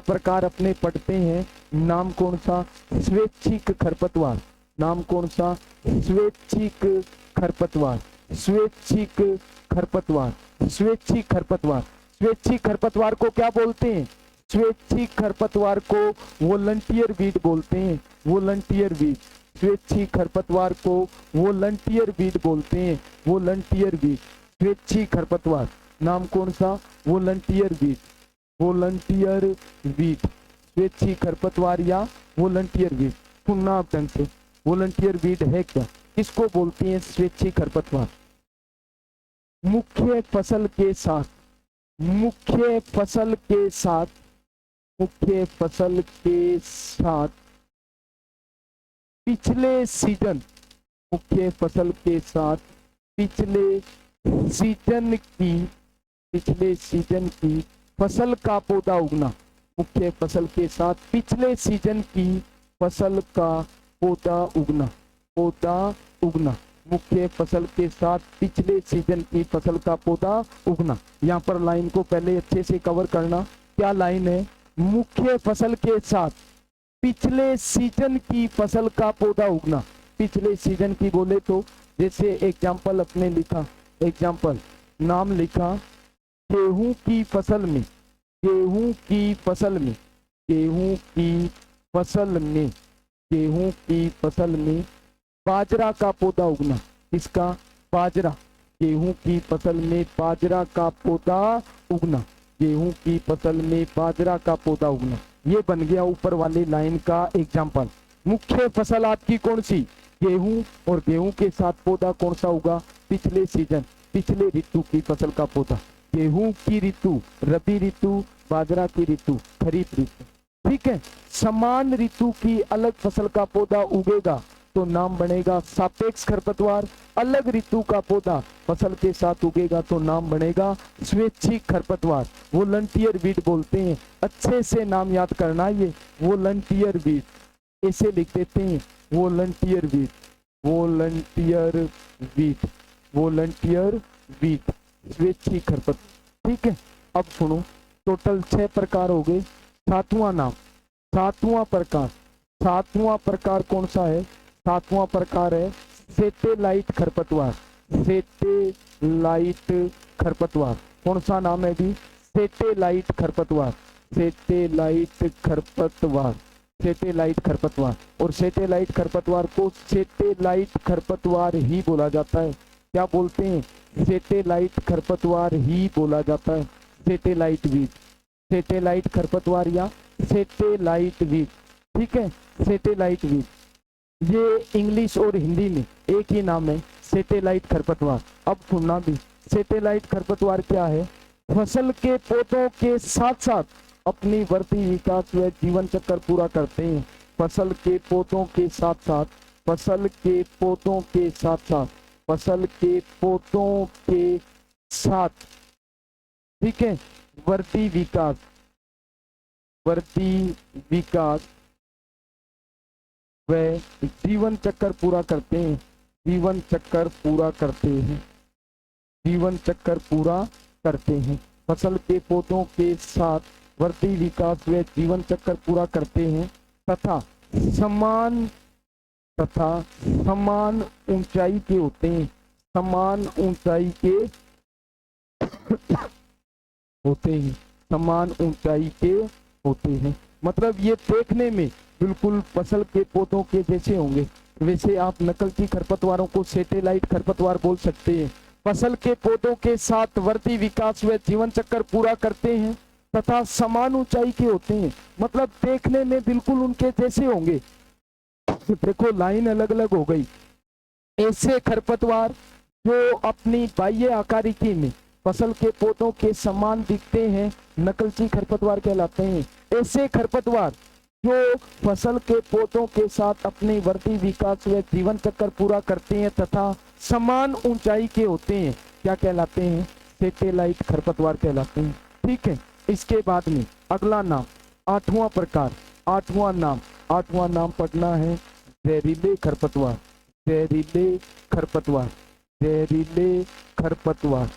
प्रकार अपने पढ़ते हैं। नाम कौन सा? स्वैच्छिक खरपतवार। नाम कौन सा? स्वैच्छिक खरपतवार। स्वैच्छिक खरपतवार। स्वैच्छिक खरपतवार। स्वैच्छिक खरपतवार को क्या बोलते हैं? स्वैच्छिक खरपतवार को वॉलंटियर वीड बोलते हैं। Volunteer weed. स्वैच्छिक खरपतवार को वॉलंटियर वीड बोलते हैं। Volunteer weed. स्वैच्छिक खरपतवार नाम कौन सा? Volunteer weed. Volunteer weed. स्वैच्छिक खरपतवार या वॉलंटियर वीड। सुनना आप ढंग से, वॉलंटियर वीड है क्या? किसको बोलते हैं? स्वैच्छिक खरपतवार। मुख्य फसल के साथ पिछले सीजन की फसल का पौधा उगना। मुख्य फसल के साथ पिछले सीजन की फसल का पौधा उगना। मुख्य फसल के साथ पिछले सीजन की फसल का पौधा उगना। यहाँ पर लाइन को पहले अच्छे से कवर करना। क्या लाइन है? मुख्य फसल के साथ पिछले सीजन की फसल का पौधा उगना। पिछले सीजन की बोले तो जैसे एग्जाम्पल अपने लिखा, एग्जाम्पल नाम लिखा गेहूं की फसल में, गेहूं की फसल में, गेहूं की फसल में, गेहूं की फसल में बाजरा का पौधा उगना। इसका बाजरा, गेहूं की फसल में बाजरा का पौधा उगना, गेहूं की फसल में बाजरा का पौधा उगना। ये बन गया ऊपर वाली लाइन का एग्जाम्पल। मुख्य फसल आपकी कौन सी? गेहूं, और गेहूं के साथ पौधा कौन सा उगा? पिछले सीजन, पिछले ऋतु की फसल का पौधा। गेहूं की ऋतु रबी ऋतु, बाजरा की ऋतु खरीफ ऋतु। ठीक है, समान ऋतु की अलग फसल का पौधा उगेगा तो नाम बनेगा सापेक्ष खरपतवार। अलग ऋतु का पौधा फसल के साथ उगेगा तो नाम बनेगा स्वैच्छिक खरपतवार। वॉलंटियर वीड बोलते हैं। अच्छे से नाम याद करना, ये वॉलंटियर वीड ऐसे लिख देते हैं, volunteer weed, volunteer weed, volunteer weed, स्वैच्छिक खरपतवार। ठीक है, अब सुनो, टोटल 6 प्रकार हो गए। सातवां नाम, सातवां प्रकार, सातवां प्रकार कौन सा है? सातवां प्रकार है सैटेलाइट खरपतवार। सैटेलाइट खरपतवार कौन सा नाम है भी? सैटेलाइट खरपतवार, सैटेलाइट खरपतवार, सैटेलाइट खरपतवार। और सैटेलाइट खरपतवार को सैटेलाइट खरपतवार ही बोला जाता है। क्या बोलते हैं? सैटेलाइट खरपतवार ही बोला जाता है। सैटेलाइट वीड, सैटेलाइट खरपतवार या सैटेलाइट वीड। ठीक है, सैटेलाइट वीड, ये इंग्लिश और हिंदी में एक ही नाम है, सैटेलाइट खरपतवार। अब सुनना भी, सैटेलाइट खरपतवार क्या है? फसल के पौधों के साथ साथ अपनी वृद्धि, विकास व जीवन चक्र पूरा करते हैं। फसल के पौधों के साथ साथ, फसल के पौधों के साथ साथ, फसल के पौधों के साथ, ठीक है, वृद्धि विकास, वृद्धि विकास व जीवन चक्र पूरा करते हैं। जीवन चक्र पूरा करते हैं, जीवन चक्र पूरा करते हैं। फसल के पौधों के साथ वृद्धि, विकास व जीवन चक्र पूरा करते हैं तथा समान ऊंचाई के होते हैं, समान ऊंचाई के होते हैं, समान ऊंचाई के होते हैं। मतलब ये देखने में बिल्कुल फसल के पौधों के जैसे होंगे। वैसे आप नकलची खरपतवारों को सैटेलाइट खरपतवार बोल सकते हैं। फसल के पौधों के साथ वृद्धि, विकास व जीवन चक्र पूरा करते हैं तथा समान ऊंचाई के होते हैं। मतलब देखने में बिल्कुल उनके जैसे होंगे। देखो लाइन अलग अलग हो गई। ऐसे खरपतवार जो अपनी बाह्य आकारिकी में फसल के पौधों के समान दिखते हैं नकलची खरपतवार कहलाते हैं। ऐसे खरपतवार जो फसल के पौधों के साथ अपनी वृद्धि, विकास व जीवन चक्र पूरा करते हैं तथा समान ऊंचाई के होते हैं, क्या कहलाते हैं? सैटेलाइट खरपतवार कहलाते हैं। ठीक है, इसके बाद में अगला नाम, आठवां प्रकार, आठवां नाम पढ़ना है जहरीले खरपतवार, जहरीले खरपतवार, जहरीले खरपतवार,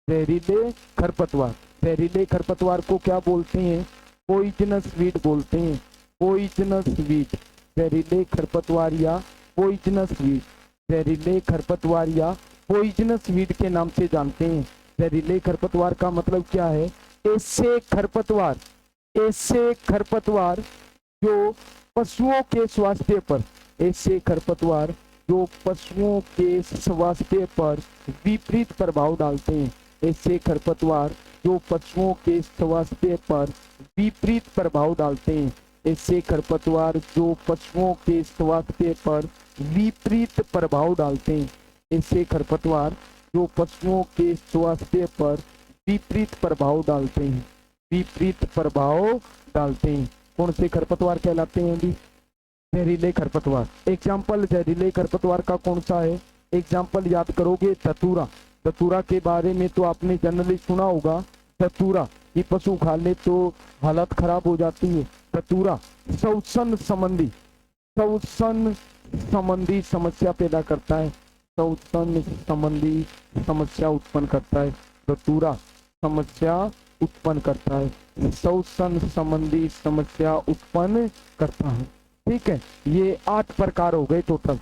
जहरीले खरपतवार। जहरीले खरपतवार को क्या बोलते हैं? पॉइजनस वीड बोलते हैं, पॉइजनस वीड। जहरीले खरपतवार या पॉइजनस वीड, जहरीले खरपतवार या पॉइजनस वीड के नाम से जानते हैं। जहरीले खरपतवार का मतलब क्या है? ऐसे खरपतवार, ऐसे खरपतवार जो पशुओं के स्वास्थ्य पर, ऐसे खरपतवार जो पशुओं के स्वास्थ्य पर विपरीत प्रभाव डालते हैं। ऐसे खरपतवार जो पशुओं के स्वास्थ्य पर विपरीत प्रभाव डालते हैं। ऐसे खरपतवार जो पशुओं के स्वास्थ्य पर विपरीत प्रभाव डालते हैं। ऐसे खरपतवार जो पशुओं के स्वास्थ्य पर विपरीत प्रभाव डालते हैं, विपरीत प्रभाव डालते हैं। कौन से खरपतवार कहलाते हैं भी? जहरीले खरपतवार। एग्जाम्पल जहरीले खरपतवार का कौन सा है? एग्जाम्पल याद करोगे, धतूरा। धतूरा के बारे में तो आपने जनरली सुना होगा। धतूरा ये पशु खा ले तो हालत खराब हो जाती है। धतूरा श्वसन संबंधी समस्या पैदा करता है, श्वसन संबंधी समस्या उत्पन्न करता है। धतूरा समस्या उत्पन्न करता है, श्वसन संबंधी समस्या उत्पन्न करता है। ठीक है, ये 8 प्रकार हो गए टोटल।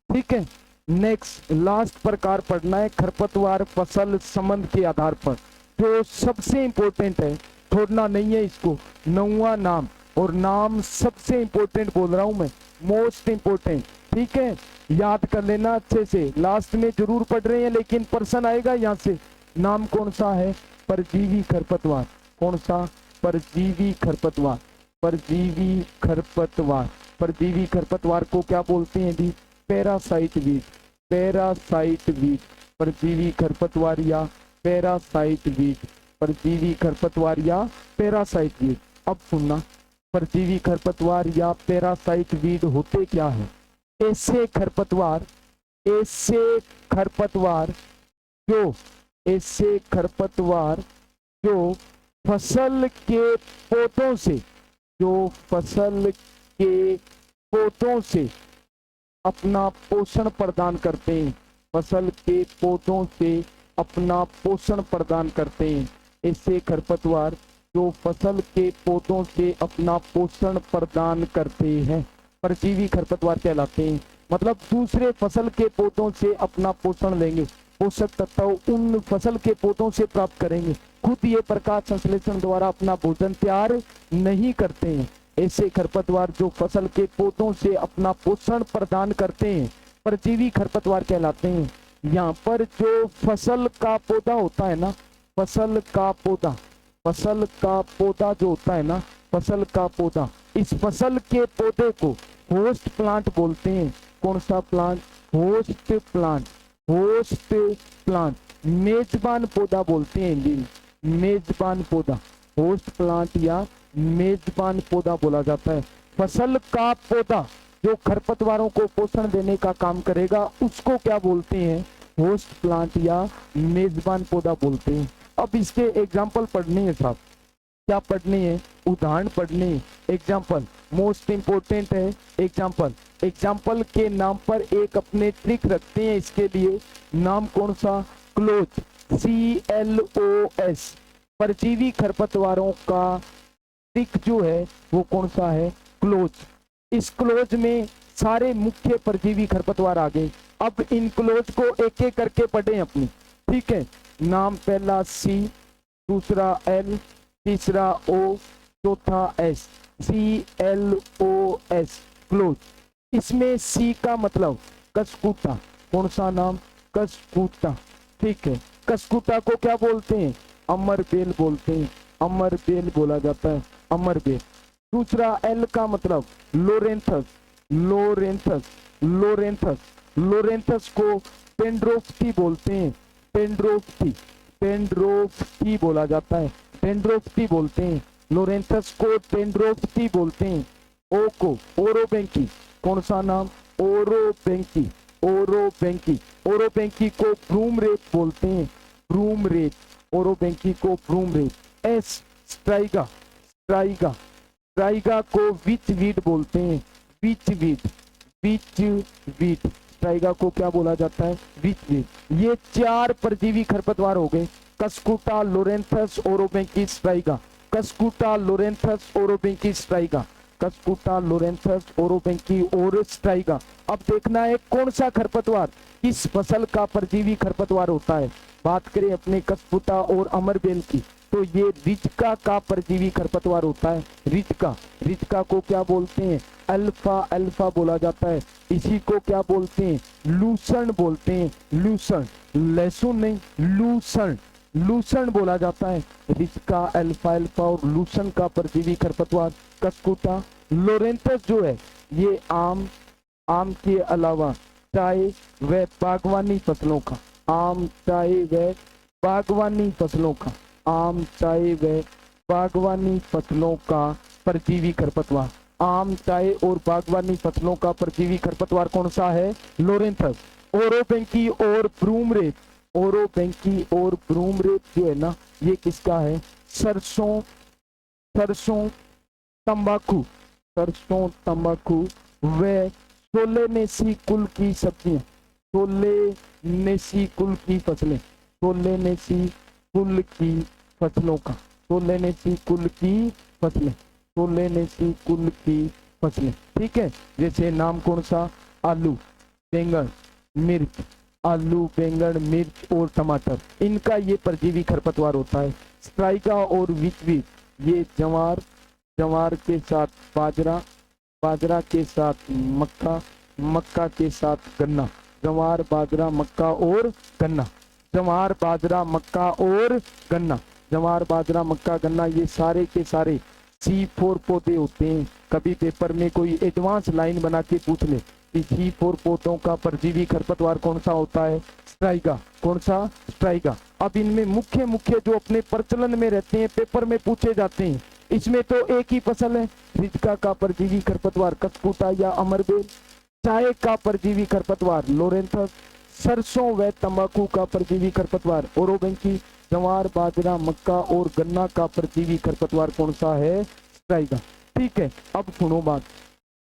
ठीक है, नेक्स्ट लास्ट प्रकार पढ़ना है खरपतवार फसल संबंध के आधार पर। जो सबसे इंपॉर्टेंट है, छोड़ना नहीं है इसको, 9वां नाम, और नाम सबसे इंपॉर्टेंट बोल रहा हूं मैं, मोस्ट इंपॉर्टेंट, ठीक है, याद कर लेना अच्छे से, लास्ट में जरूर पढ़ रहे हैं लेकिन पर्सन आएगा यहाँ से। नाम कौन सा है? परजीवी खरपतवार। कौन सा? परजीवी खरपतवार। परजीवी खरपतवार। परजीवी खरपतवार को क्या बोलते हैं जी? Parasite weed. पैरासाइट वीड, परजीवी खरपतवार या पैरासाइट वीड। परजीवी खरपतवार या पैरासाइट वीड। अब सुनना, परजीवी खरपतवार या पैरासाइट वीड होते क्या है? ऐसे खरपतवार, ऐसे खरपतवार जो, ऐसे खरपतवार जो फसल के पौधों से, जो फसल के पौधों से अपना पोषण प्रदान करते हैं, फसल के पौधों से अपना पोषण प्रदान करते हैं। ऐसे खरपतवार जो फसल के पौधों से अपना पोषण प्रदान करते हैं परजीवी खरपतवार कहलाते हैं। मतलब दूसरे फसल के पौधों से अपना पोषण लेंगे, पोषक तत्व उन फसल के पौधों से प्राप्त करेंगे, खुद ये प्रकाश संश्लेषण द्वारा अपना भोजन तैयार नहीं करते हैं। ऐसे खरपतवार जो फसल के पौधों से अपना पोषण प्रदान करते हैं परजीवी खरपतवार कहलाते हैं। यहाँ पर जो फसल का पौधा होता है ना, फसल का पौधा, फसल का पौधा जो होता है ना, फसल का पौधा, इस फसल के पौधे को होस्ट प्लांट बोलते हैं। कौन सा plant? Host plant. Host plant, मेजबान पौधा बोलते हैं जी, मेजबान पौधा, होस्ट प्लांट या मेजबान पौधा बोला जाता है। फसल का पौधा जो खरपतवारों को पोषण देने का काम करेगा उसको क्या बोलते हैं? होस्ट प्लांट या मेजबान पौधा बोलते हैं। अब इसके एग्जाम्पल पढ़ने हैं साहब, क्या पढ़ने हैं? उदाहरण पढ़ने हैं। एग्जाम्पल मोस्ट इंपोर्टेंट है। एग्जाम्पल, एग्जाम्पल के नाम पर एक अपने ट्रिक रखते हैं, इसके लिए नाम कौन सा? Close, CLOS। परजीवी खरपतवारों का ट्रिक जो है वो कौन सा है? क्लोज। इस क्लोज में सारे मुख्य परजीवी खरपतवार आ गए। अब इन क्लोज को एक एक करके पढ़ें अपनी, ठीक है। नाम पहला C, दूसरा L, तीसरा O, चौथा S, CLOS, क्लोज। इसमें C का मतलब कसकुटा। कौन सा नाम? कसकुटा, ठीक है। कसकुटा को क्या बोलते हैं? अमरबेल बोलते हैं, अमरबेल बोला जाता है, अमरबेल। दूसरा L का मतलब लोरेंथस, लोरेंथस, लोरेंथस, लोरेंथस को पेंड्रोफ्थी बोलते हैं, पेंड्रोफ्थी, पेंड्रोफ्थी बोला जाता है, पेंड्रोफ्थी बोलते हैं। लोरेंथस को पेंड्रोफ्थी बोलते हैं। ओ को ओरोबेंकी। कौन सा नाम? ओरोबेंकी, ओरोबेंकी। ओरोबेंकी को ब्रूम रेत बोलते हैं, ब्रूम रेत, ओरोबेंकी को ब्रूम रेत। एस स्ट्राइगा, स्ट्राइगा, स्ट्राइगा को विच वीड बोलते हैं, विच वीड, विच वीड। स्ट्राइगा को क्या बोला जाता है? विच वीड। ये चार परजीवी खरपतवार हो गए, कसकुटा, लोरेंथस, ओरोबेंकी, स्ट्राइगा। कसकुटा, लोरेंथस, ओरोबेंकी, स्ट्राइगा, कसकुटा, लोरेंथस, ओरोबेंकी और स्ट्राइगा। अब देखना है कौन सा खरपतवार किस फसल का परजीवी खरपतवार होता है। बात करें अपने कसकुटा और अमरबेल की, तो ये रिजका का परजीवी खरपतवार होता है। रिजका, रिजका को क्या बोलते हैं? अल्फा, अल्फा बोला जाता है। इसी को क्या बोलते हैं? लूसर्न बोलते हैं, लूसर्न, लहसुन नहीं, लूसर्न, लूसर्न बोला जाता है। रिजका, अल्फा, अल्फा और लूसर्न का परजीवी खरपतवार कसकुटा। लोरेंथस जो है ये आम, आम के अलावा चाय व बागवानी फसलों का, आम, चाय व बागवानी फसलों का, आम, चाय व बागवानी फसलों का परजीवी खरपतवार। आम, चाय और बागवानी फसलों का परजीवी खरपतवार कौन सा है? लोरेंथस। ओरोबेंकी और ब्रूमरेट, ओरोबेंकी और ब्रूमरेट जो है ना ये किसका है? सरसों, सरसों, तंबाकू, सरसों, तंबाकू व सोलेनेसी कुल की सब्जियां, सोलेनेसी कुल की फसलें, सोलेनेसी कुल की फसलों का, सोलेनेसी कुल की फसलें, सोलेनेसी कुल की फसलें, ठीक है। जैसे नाम कौन सा? आलू, बैंगन, मिर्च, आलू, बैंगन, मिर्च और टमाटर, इनका ये परजीवी खरपतवार होता है। स्ट्राइका और विचवीट, ये ज्वार, ज्वार के साथ बाजरा, बाजरा के साथ मक्का, मक्का के साथ गन्ना। ज्वार, बाजरा, मक्का और गन्ना, ज्वार, बाजरा, मक्का और गन्ना, ज्वार, बाजरा, मक्का, गन्ना, ये सारे के सारे C4 पौधे होते हैं। कभी पेपर में कोई एडवांस लाइन बना के पूछ ले कि C4 पौधों का परजीवी खरपतवार कौन सा होता है? स्ट्राइका। कौन सा? स्ट्राइका। अब इनमें मुख्य मुख्य जो अपने प्रचलन में रहते हैं, पेपर में पूछे जाते हैं, इसमें तो एक ही फसल है। रिजका का परजीवी खरपतवार कचकूटा या अमरबेल, चाय का परजीवी खरपतवार लोरेंथस, सरसों व तंबाकू का परजीवी खरपतवार ओरोबेंकी, ज्वार, बाजरा, मक्का और गन्ना का परजीवी खरपतवार कौन सा है? स्ट्राइका। ठीक है, अब सुनो बात,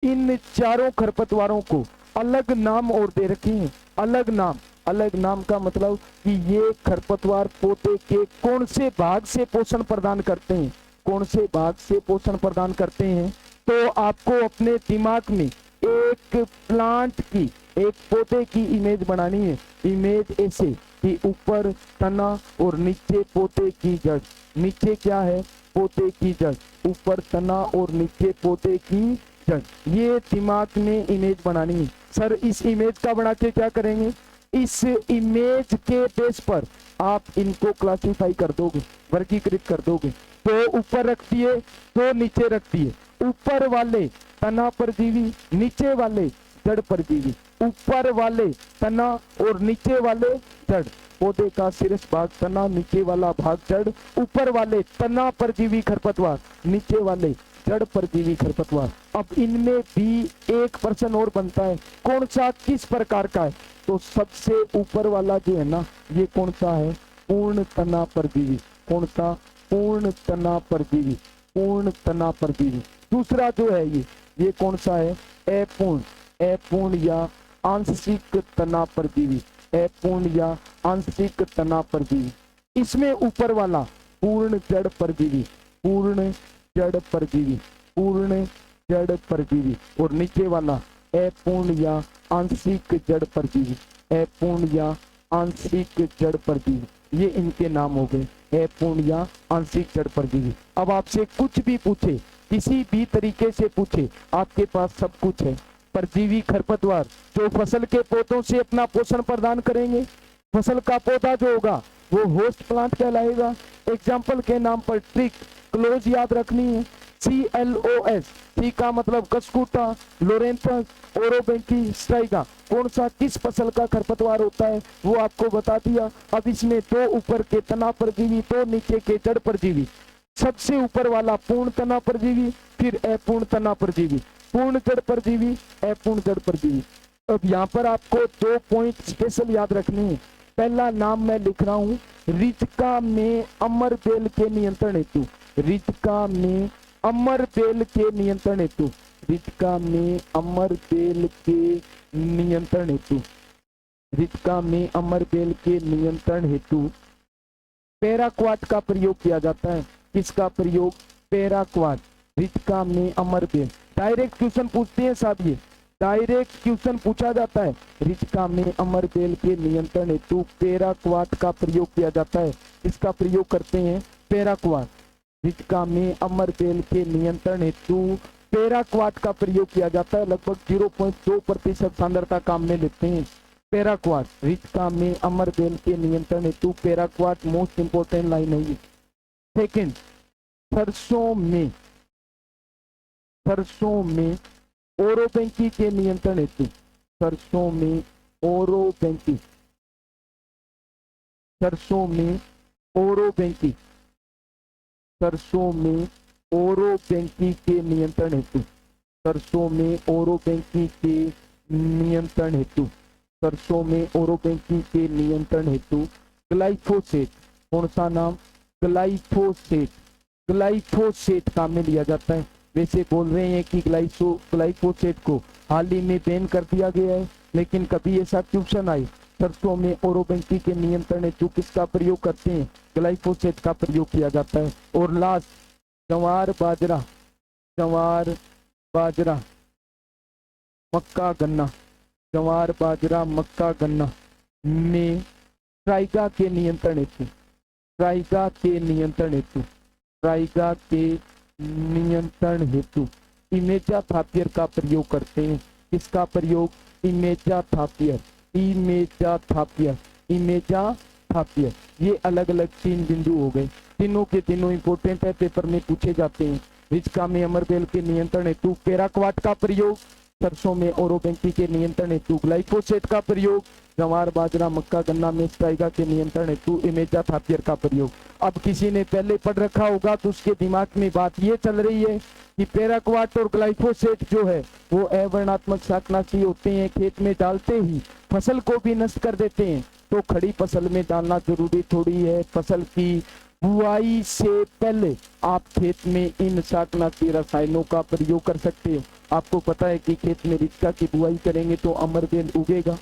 इन चारों खरपतवारों को अलग नाम और दे रखे हैं। अलग नाम, अलग नाम का मतलब कि ये खरपतवार पौधे के कौन से भाग से पोषण प्रदान करते हैं, कौन से भाग से पोषण प्रदान करते हैं। तो आपको अपने दिमाग में एक प्लांट की, एक पौधे की इमेज बनानी है। इमेज ऐसे कि ऊपर तना और नीचे पौधे की जड़। नीचे क्या है? पौधे की जड़। ऊपर तना और नीचे पौधे की जड़। ये दिमाग में इमेज बनानी है। सर इस इमेज का बना के क्या करेंगे? इस इमेज के बेस पर आप इनको क्लासिफाई कर दोगे, वर्गीकृत कर दोगे। तो ऊपर रख दिए, तो नीचे रख दिए। ऊपर वाले तना परजीवी, नीचे वाले जड़ परजीवी। ऊपर वाले तना और नीचे वाले जड़। पौधे का शीर्ष भाग तना, नीचे वाला भाग जड़। ऊपर वाले तना परजीवी खरपतवार, नीचे वाले जड़ परजीवी खरपतवार। अब इनमें भी एक प्रश्न और बनता है, कौन सा किस प्रकार का है? तो सबसे ऊपर वाला जो है ना, ये कौन सा है? पूर्ण तना परजीवी। कौन सा? पूर्ण तना परजीवी। पूर्ण तना परजीवी। दूसरा जो है ये कौन सा है? अपूर्ण, अपूर्ण या आंशिक तना परजीवी। अपूर्ण या आंशिक तना परजीवी। इसमें ऊपर वाला पूर्ण जड़ परजीवी, पूर्ण जड़ परजीवी, पूर्ण जड़ परजीवी। और नीचे वाला अपूर्ण या आंशिक जड़ परजीवी, अपूर्ण या आंशिक जड़ परजीवी। ये इनके नाम हो गए, अपूर्ण या आंशिक जड़ परजीवी। अब आपसे कुछ भी पूछे, किसी भी तरीके से पूछे, आपके पास सब कुछ है। परजीवी खरपतवार जो फसल के पौधों से अपना पोषण प्रदान करेंगे। फसल का पौधा जो होगा वो होस्ट प्लांट कहलाएगा। एग्जाम्पल के नाम पर ट्रिक क्लोज याद रखनी है। CLOS, सी का मतलब कचकूटा, लोरेंथस, ओरोबेंकी, स्ट्राइका। कौन सा किस फसल का खरपतवार होता है वो आपको बता दिया। अब इसमें तो ऊपर के तना परजीवी, तो नीचे के जड़ परजीवी। सबसे ऊपर वाला पूर्ण तना परजीवी, फिर अपूर्ण तना परजीवी, पूर्ण जड़ परजीवी, अपूर्ण जड़ परजीवी। अब यहाँ पर आपको 2 पॉइंट स्पेशल याद रखने हैं। पहला नाम मैं लिख रहा हूँ, रिजका में अमरबेल के नियंत्रण हेतु। रिजका में अमरबेल के नियंत्रण हेतु, रिजका में अमरबेल के नियंत्रण हेतु, रिजका में अमरबेल के नियंत्रण हेतु पैराक्वाट का प्रयोग किया जाता है। किसका प्रयोग? पैराक्वाट। रिजका में अमरबेल। डायरेक्ट क्वेश्चन पूछते हैं साहब, ये डायरेक्ट क्वेश्चन पूछा जाता है। रिजका में अमरबेल के नियंत्रण हेतु पैराक्वाट का प्रयोग किया जाता है। इसका प्रयोग करते हैं पैराक्वाट। रिजका में अमरबेल के नियंत्रण हेतु पैराक्वाट का प्रयोग किया जाता है। लगभग 0.2% सांद्रता काम में लेते हैं पैराक्वाट। रिजका में अमरबेल के नियंत्रण हेतु पैराक्वाट मोस्ट इंपोर्टेंट लाइन है ये। सेकेंड, सरसों में, सरसों में ओरोबेंकी के नियंत्रण हेतु, सरसों में ओरोबेंकी, सरसों में ओरोबेंकी, सरसों में ओरोबेंकी के नियंत्रण हेतु, सरसों में ओरोबेंकी के नियंत्रण हेतु, सरसों में ओरोबेंकी के नियंत्रण हेतु ग्लाइफोसेट। कौन सा नाम? ग्लाइफोसेट। ग्लाइफोसेट काम में लिया जाता है। वैसे बोल रहे हैं कि ग्लाइफोसेट को हाल ही में बैन कर दिया गया है, लेकिन कभी ऐसा क्वेश्चन आए सरसों में ओरोबेंकी के नियंत्रण हेतु किसका प्रयोग करते हैं? ग्लाइफोसेट का प्रयोग किया जाता है। और लास्ट, ज्वार, बाजरा, ज्वार, बाजरा, मक्का, गन्ना, ज्वार, बाजरा, मक्का, गन्ना, में ट्राइगा के नियंत्रण हेतु, ट्राइगा के नियंत्रण हेतु, ट्राइगा के नियंत्रण हेतु इमेजाथापियर का प्रयोग करते हैं। किसका प्रयोग? इमेजाथापियर, इमेजाथापियर, इमेजाथापियर। ये अलग अलग 3 बिंदु हो गए, तीनों के तीनों इंपोर्टेंट है, पेपर में पूछे जाते हैं। रिचका में अमरबेल के नियंत्रण हेतु पैराक्वाट का प्रयोग, सरसों में ओरोबेंकी के नियंत्रण हेतु ग्लाइफोसेट का प्रयोग, जवार बाजरा मक्का गन्ना में स्ट्राइगा के नियंत्रण हेतु इमेजाथापियर का प्रयोग। अब किसी ने पहले पढ़ रखा होगा तो उसके दिमाग में बात ये चल रही है कि पैराक्वाट और ग्लाइफोसेट जो है वो अवर्णात्मक शाकनाशी होते हैं, खेत में डालते ही फसल को भी नष्ट कर देते हैं, तो खड़ी फसल में डालना जरूरी थोड़ी है। फसल की बुआई से पहले आप खेत में इन शाकनाशी रसायनों का प्रयोग कर सकते हो। आपको पता है कि खेत में रिचका की बुआई करेंगे तो अमरबेल उगेगा,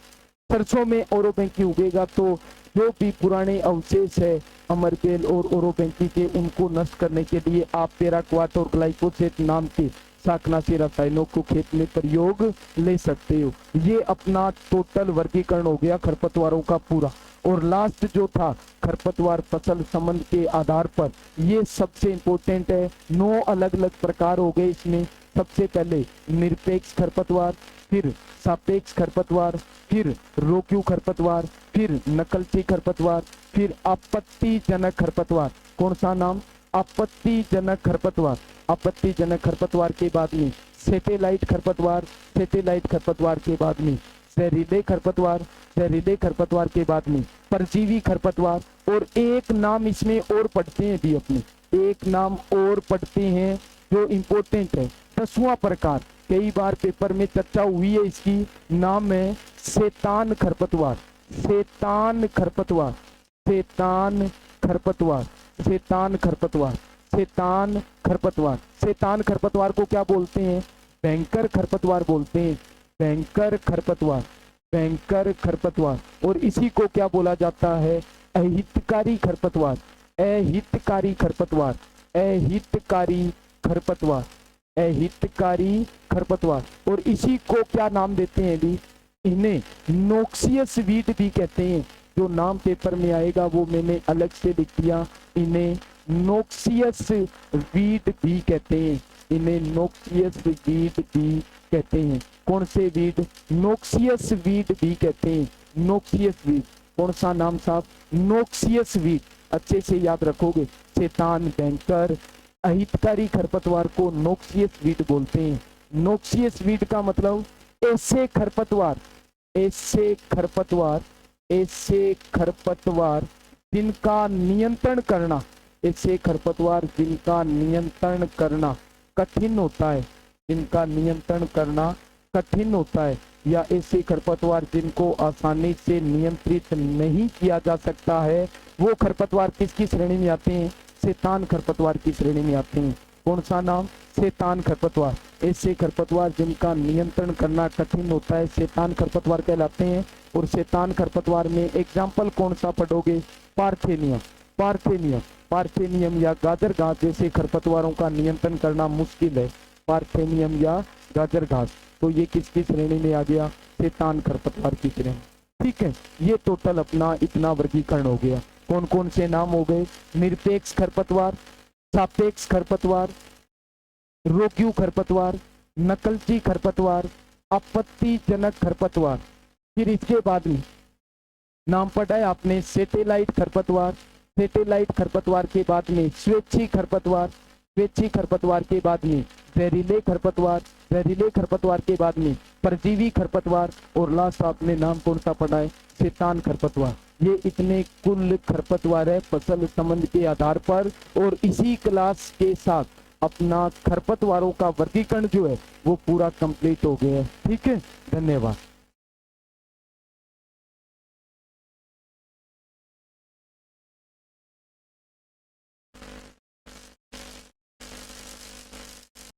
सरसों में ओरोबेंकी उगेगा, तो जो भी पुराने अवशेष है अमरबेल और ओरोबेंकी के, उनको नष्ट करने के लिए आप पैराक्वाट और ग्लाइफोसेट नाम के शाकनाशी रसायनों को खेत में प्रयोग ले सकते हो। ये अपना टोटल वर्गीकरण हो गया खरपतवारों का पूरा। और लास्ट जो था खरपतवार फसल संबंध के आधार पर, ये सबसे इंपॉर्टेंट है। 9 अलग अलग प्रकार हो गए इसमें। सबसे पहले निरपेक्ष खरपतवार, फिर सापेक्ष खरपतवार, फिर रोक्यू खरपतवार, फिर नकलची खरपतवार, फिर आपत्तिजनक खरपतवार। कौन सा नाम? आपत्तिजनक खरपतवार। आपत्तिजनक खरपतवार के बाद में सैटेलाइट खरपतवार, सैटेलाइट खरपतवार के बाद में जहरीले खरपतवार, जहरीले खरपतवार के बाद में परजीवी खरपतवार। और एक नाम इसमें और पढ़ते हैं भी अपने, एक नाम और पढ़ते हैं जो इम्पोर्टेंट है, 10वां प्रकार। कई बार पेपर में चर्चा हुई है इसकी, नाम है शैतान खरपतवार, शैतान खरपतवार, शैतान खरपतवार, शैतान खरपतवार, शैतान खरपतवार। शैतान खरपतवार को क्या बोलते हैं? भयंकर खरपतवार बोलते हैं, भयंकर खरपतवार, भयंकर खरपतवार। और इसी को क्या बोला जाता है? अहितकारी खरपतवार, अहितकारी खरपतवार, अहितकारी खरपतवार, अहितकारी खरपतवार। और इसी को क्या नाम देते हैं भी? इन्हें नोक्सियस वीड भी कहते हैं। जो नाम पेपर में आएगा वो मैंने अलग से लिख दिया, इन्हें नोक्सियस वीड भी कहते हैं, इन्हें नोक्सियस वीड भी कहते हैं। कौन से वीड? नोक्सियस वीड भी कहते हैं, नोक्सियस वीड। कौन सा नाम साहब? नोक्सियस वीड। अच्छे से याद रखोगे। शैतान, भयंकर, अहितकारी खरपतवार को नोक्सियस वीड बोलते हैं। नोक्सियस वीड का मतलब ऐसे खरपतवार, ऐसे खरपतवार, ऐसे खरपतवार जिनका नियंत्रण करना, ऐसे खरपतवार जिनका नियंत्रण करना कठिन होता है, जिनका नियंत्रण करना कठिन होता है, या ऐसे खरपतवार जिनको आसानी से नियंत्रित नहीं किया जा सकता है, वो खरपतवार किसकी श्रेणी में आते हैं? शैतान खरपतवार की श्रेणी में आते हैं। कौन सा नाम? शैतान खरपतवार। ऐसे खरपतवार जिनका नियंत्रण करना कठिन होता है शैतान खरपतवार कहलाते हैं। और शैतान खरपतवार में एग्जाम्पल कौन सा पढ़ोगे? पार्थेनियम, पार्थेनियम, पार्थेनियम या गाजर घास जैसे खरपतवारों का नियंत्रण करना मुश्किल है, पार्थेनियम या गाजर घास। तो ये किसकी श्रेणी में आ गया? शैतान खरपतवार की श्रेणी। ठीक है, ये टोटल अपना इतना वर्गीकरण हो गया। कौन कौन से नाम हो गए? निरपेक्ष खरपतवार, सापेक्ष खरपतवार, रोक्यू खरपतवार, नकलची खरपतवार, आपत्तिजनक खरपतवार। फिर इसके बाद में नाम पढ़ा है आपने सैटेलाइट खरपतवार, सैटेलाइट खरपतवार के बाद में स्वैच्छिक खरपतवार, स्वैच्छिक खरपतवार के बाद में जहरीले खरपतवार, जहरीले खरपतवार के बाद में परजीवी खरपतवार, और लास्ट आपने नाम कौन सा पढ़ा है? शैतान खरपतवार। ये इतने कुल खरपतवार है फसल संबंध के आधार पर। और इसी क्लास के साथ अपना खरपतवारों का वर्गीकरण जो है वो पूरा कंप्लीट हो गया है। ठीक है, धन्यवाद।